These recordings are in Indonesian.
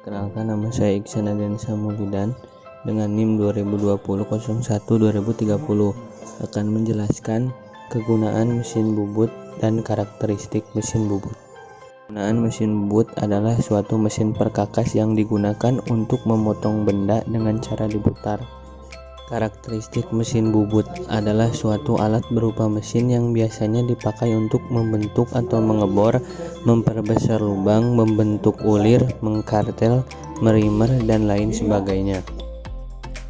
Kenalkan, nama saya Iksan Adiansyah Maulidan dengan NIM 2020-01-2030 akan menjelaskan kegunaan mesin bubut dan karakteristik mesin bubut. Kegunaan mesin bubut adalah suatu mesin perkakas yang digunakan untuk memotong benda dengan cara diputar. Karakteristik mesin bubut adalah suatu alat berupa mesin yang biasanya dipakai untuk membentuk atau mengebor, memperbesar lubang, membentuk ulir, mengkartel, merimer, dan lain sebagainya.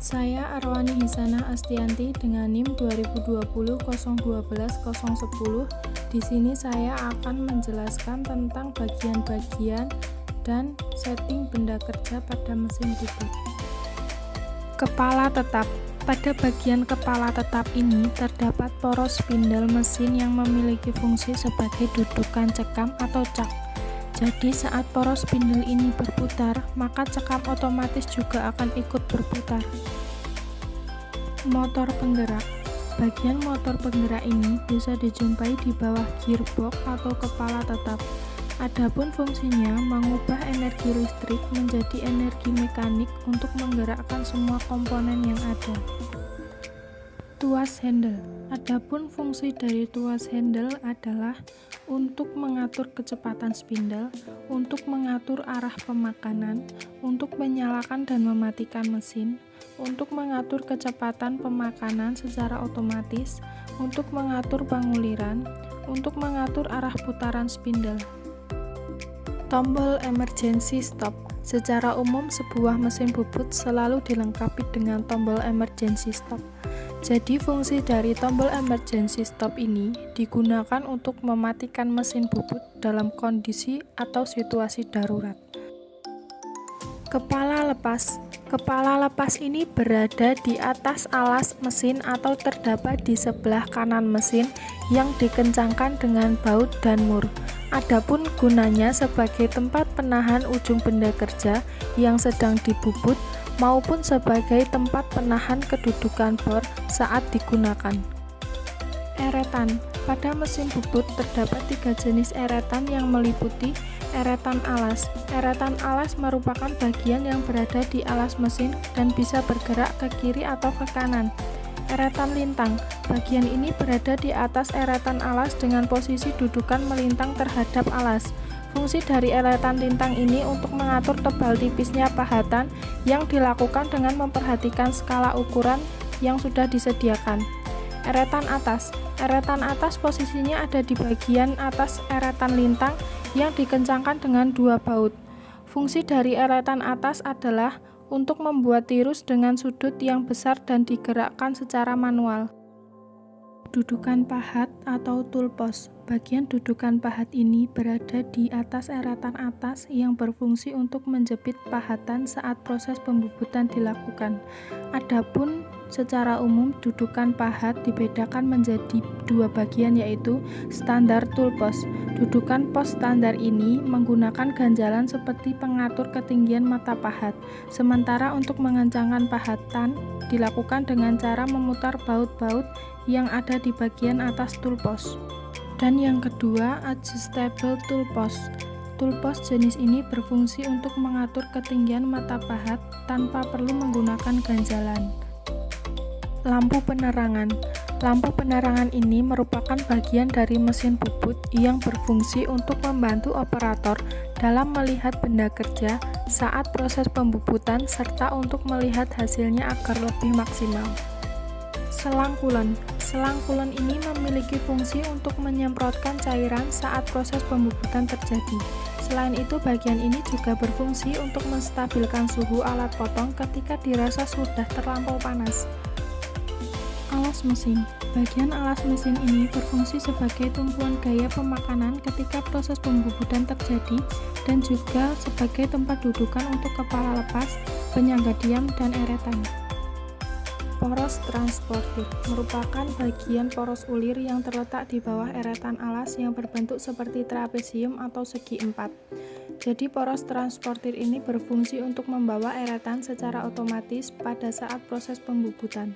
Saya Arwani Hisana Astianti dengan NIM 2020-012-010. Di sini saya akan menjelaskan tentang bagian-bagian dan setting benda kerja pada mesin bubut. Kepala tetap. Pada bagian kepala tetap ini terdapat poros spindle mesin yang memiliki fungsi sebagai dudukan cekam atau cak. Jadi saat poros spindle ini berputar, maka cekam otomatis juga akan ikut berputar. Motor penggerak. Bagian motor penggerak ini bisa dijumpai di bawah gearbox atau kepala tetap. Adapun fungsinya mengubah energi listrik menjadi energi mekanik untuk menggerakkan semua komponen yang ada. Tuas handle. Adapun fungsi dari tuas handle adalah untuk mengatur kecepatan spindle, untuk mengatur arah pemakanan, untuk menyalakan dan mematikan mesin, untuk mengatur kecepatan pemakanan secara otomatis, untuk mengatur penguliran, untuk mengatur arah putaran spindle. Tombol emergency stop. Secara umum sebuah mesin bubut selalu dilengkapi dengan tombol emergency stop. Jadi fungsi dari tombol emergency stop ini digunakan untuk mematikan mesin bubut dalam kondisi atau situasi darurat. Kepala lepas. Kepala lepas ini berada di atas alas mesin atau terdapat di sebelah kanan mesin yang dikencangkan dengan baut dan mur. Adapun gunanya sebagai tempat penahan ujung benda kerja yang sedang dibubut maupun sebagai tempat penahan kedudukan bor saat digunakan. Eretan. Pada mesin bubut terdapat 3 jenis eretan yang meliputi eretan alas. Eretan alas merupakan bagian yang berada di alas mesin dan bisa bergerak ke kiri atau ke kanan. Eretan lintang. Bagian ini berada di atas eretan alas dengan posisi dudukan melintang terhadap alas. Fungsi dari eretan lintang ini untuk mengatur tebal tipisnya pahatan yang dilakukan dengan memperhatikan skala ukuran yang sudah disediakan. Eretan atas. Eretan atas posisinya ada di bagian atas eretan lintang yang dikencangkan dengan 2 baut. Fungsi dari eretan atas adalah untuk membuat tirus dengan sudut yang besar dan digerakkan secara manual. Dudukan pahat atau tool post. Bagian dudukan pahat ini berada di atas eretan atas yang berfungsi untuk menjepit pahatan saat proses pembubutan dilakukan. Adapun secara umum dudukan pahat dibedakan menjadi 2 bagian, yaitu standar tool post. Dudukan pos standar ini menggunakan ganjalan seperti pengatur ketinggian mata pahat. Sementara untuk mengencangkan pahatan dilakukan dengan cara memutar baut-baut yang ada di bagian atas tool post. Dan yang kedua, adjustable tool post. Tool post jenis ini berfungsi untuk mengatur ketinggian mata pahat tanpa perlu menggunakan ganjalan. Lampu penerangan. Lampu penerangan ini merupakan bagian dari mesin bubut yang berfungsi untuk membantu operator dalam melihat benda kerja saat proses pembubutan serta untuk melihat hasilnya agar lebih maksimal. Selang kulen. Selang kulen ini memiliki fungsi untuk menyemprotkan cairan saat proses pembubutan terjadi. Selain itu, bagian ini juga berfungsi untuk menstabilkan suhu alat potong ketika dirasa sudah terlampau panas. Alas mesin. Bagian alas mesin ini berfungsi sebagai tumpuan gaya pemakanan ketika proses pembubutan terjadi dan juga sebagai tempat dudukan untuk kepala lepas, penyangga diam, dan eretan. Poros transportir merupakan bagian poros ulir yang terletak di bawah eretan alas yang berbentuk seperti trapesium atau segi 4. Jadi poros transportir ini berfungsi untuk membawa eretan secara otomatis pada saat proses pembubutan.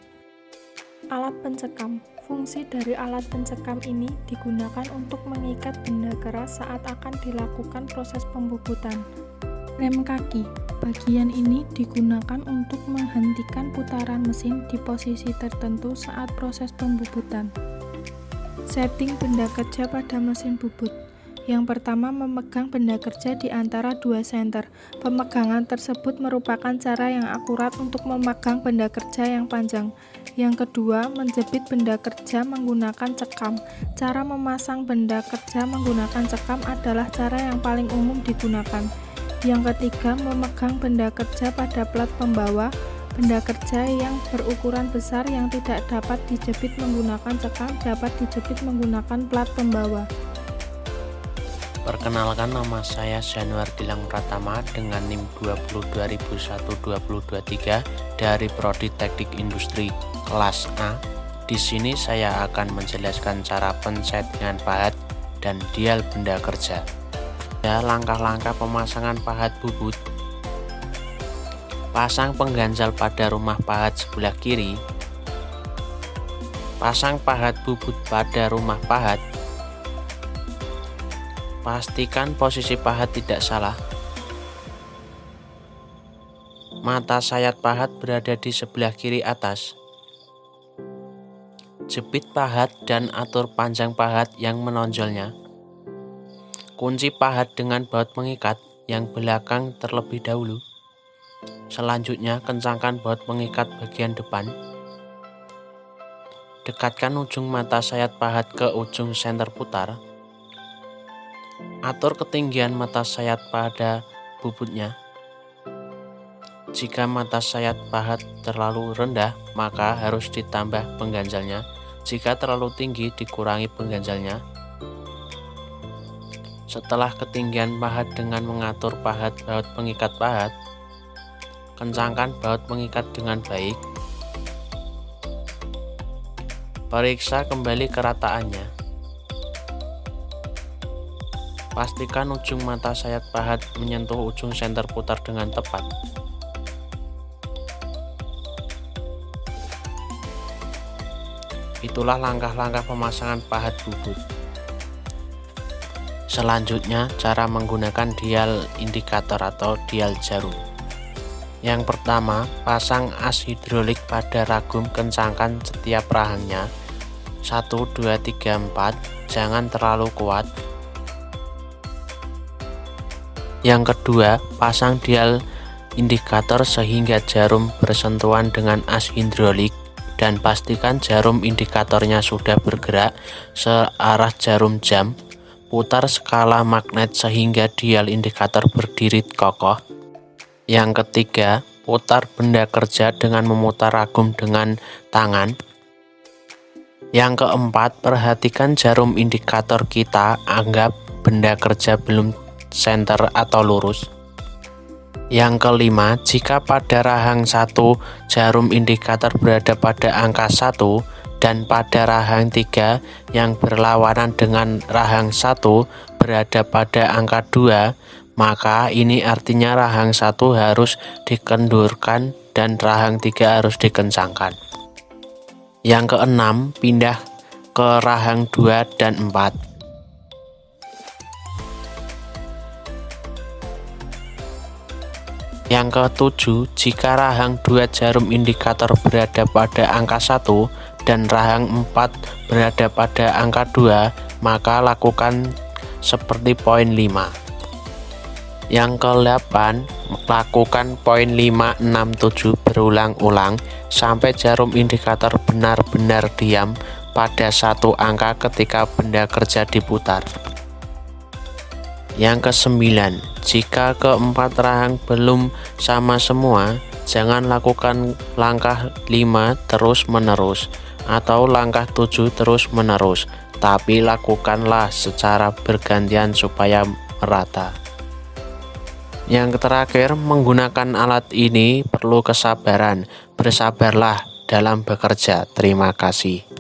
Alat pencekam. Fungsi dari alat pencekam ini digunakan untuk mengikat benda keras saat akan dilakukan proses pembubutan. Rem kaki. Bagian ini digunakan untuk menghentikan putaran mesin di posisi tertentu saat proses pembubutan. Setting benda kerja pada mesin bubut. Yang pertama, memegang benda kerja di antara dua senter. Pemegangan tersebut merupakan cara yang akurat untuk memegang benda kerja yang panjang. Yang kedua, menjepit benda kerja menggunakan cekam. Cara memasang benda kerja menggunakan cekam adalah cara yang paling umum digunakan. Yang ketiga, memegang benda kerja pada plat pembawa. Benda kerja yang berukuran besar yang tidak dapat dijepit menggunakan cekam dapat dijepit menggunakan plat pembawa. Perkenalkan, nama saya Januar Gilang Pratama dengan NIM 20.201223 dari Prodi Teknik Industri kelas A. Di sini saya akan menjelaskan cara pensettingan pahat dan dial benda kerja. Langkah-langkah pemasangan pahat bubut. Pasang pengganjal pada rumah pahat sebelah kiri. Pasang pahat bubut pada rumah pahat. Pastikan posisi pahat tidak salah. Mata sayat pahat berada di sebelah kiri atas. Jepit pahat dan atur panjang pahat yang menonjolnya. Kunci pahat dengan baut mengikat yang belakang terlebih dahulu. Selanjutnya, kencangkan baut mengikat bagian depan. Dekatkan ujung mata sayat pahat ke ujung senter putar. Atur ketinggian mata sayat pada bubutnya. Jika mata sayat pahat terlalu rendah, maka harus ditambah pengganjalnya. Jika terlalu tinggi, dikurangi pengganjalnya. Setelah ketinggian pahat dengan mengatur pahat baut pengikat pahat, kencangkan baut pengikat dengan baik. Periksa kembali kerataannya. Pastikan ujung mata sayat pahat menyentuh ujung senter putar dengan tepat. Itulah langkah-langkah pemasangan pahat bubut. Selanjutnya, cara menggunakan dial indikator atau dial jarum. Yang pertama, pasang as hidrolik pada ragum, kencangkan setiap rahangnya. 1, 2, 3, 4, jangan terlalu kuat. Yang kedua, pasang dial indikator sehingga jarum bersentuhan dengan as hidrolik dan pastikan jarum indikatornya sudah bergerak searah jarum jam. Putar skala magnet sehingga dial indikator berdiri kokoh. Yang ketiga, putar benda kerja dengan memutar ragum dengan tangan. Yang keempat, perhatikan jarum indikator kita, anggap benda kerja belum senter atau lurus. Yang kelima, jika pada rahang 1 jarum indikator berada pada angka 1 dan pada rahang 3 yang berlawanan dengan rahang 1 berada pada angka 2, maka ini artinya rahang 1 harus dikendurkan dan rahang 3 harus dikencangkan. Yang keenam, pindah ke rahang 2 dan 4. Yang ketujuh, jika rahang 2 jarum indikator berada pada angka 1 dan rahang 4 berada pada angka 2, maka lakukan seperti poin 5. Yang ke-8, lakukan poin 5, 6, 7 berulang-ulang sampai jarum indikator benar-benar diam pada satu angka ketika benda kerja diputar. Yang ke-9, jika keempat rahang belum sama semua, jangan lakukan langkah 5 terus-menerus atau langkah 7 terus-menerus, tapi lakukanlah secara bergantian supaya merata. Yang terakhir, menggunakan alat ini perlu kesabaran. Bersabarlah dalam bekerja. Terima kasih.